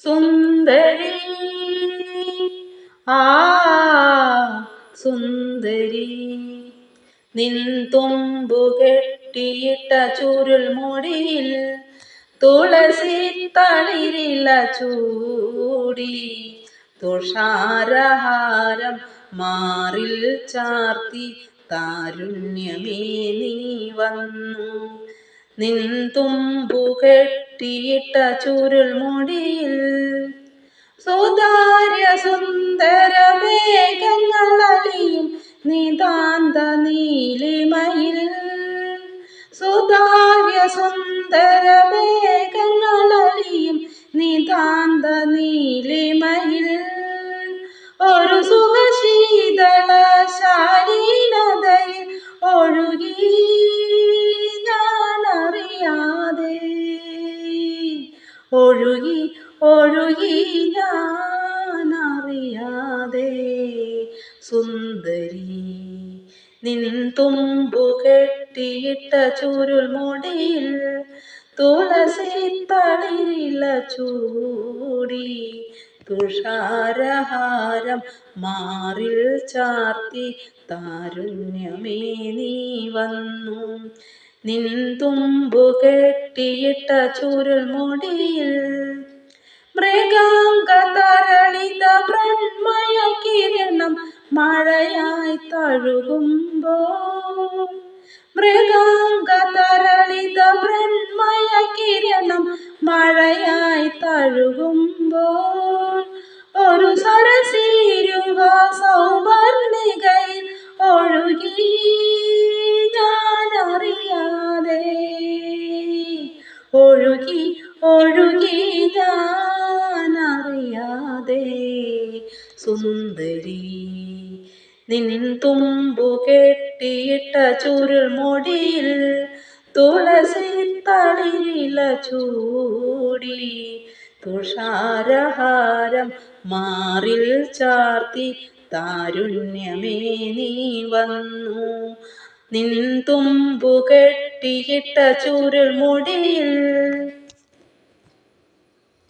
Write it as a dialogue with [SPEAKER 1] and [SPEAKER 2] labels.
[SPEAKER 1] സുന്ദരി ആ സുന്ദരി നിൻ തുമ്പു കെട്ടിയിട്ട ചുരുൾ മുടിയിൽ തുളസി തളിരില ചൂടി തുഷാരഹാരം മാറിൽ ചാർത്തി താരുണ്യമേ നീ വന്നു നിൻ തുമ്പു കെട്ടിയിട്ട ചുരുൾ മുടിയിൽ സുതാര്യ സുന്ദര മേഘങ്ങളലിയും നിതാന്ത നീലിമയിൽ സുതാര്യ സുന്ദര മേഘങ്ങളലിയും നിതാന്ത നീലിമയിൽ ഒരു സുഖശീതള ശാലീനതയിൽ ഒഴുകി ഞാനറിയാതെ ഒഴുകി ഞാനറിയാതെ സുന്ദരി നിൻ തുമ്പു കെട്ടിയിട്ട ചുരുൾ മുടിയിൽ തുളസി തളിരില ചൂടി തുഷാരഹാരം മാറിൽ ചാർത്തി താരുണ്യമേ നീ വന്നു നിൻ തുമ്പു കെട്ടിയിട്ട ചുരുൾ മുടിയിൽ മൃഗാംഗ തരളിത മൃണ്മയ കിരണം മഴയായി തഴുകുമ്പോൾ മൃഗാംഗ തരളിത മൃണ്മയ കിരണം മഴയായി തഴുകുമ്പോൾ ഒരു സരസീരുവ സൗവർണികയിൽ ഒഴുകി ഞാനറിയാതെ ഒഴുകി ഞാനറിയാതെ സുന്ദരി നിൻ തുമ്പു കെട്ടിയിട്ട ചുരുൾ മുടിയിൽ തുളസി തളിരില ചൂടി തുഷാരഹാരം മാറിൽ ചാർത്തി താരുണ്യമേ നീ വന്നു നിൻ തുമ്പു കെട്ടിയിട്ട ചുരുൾ മുടിയിൽ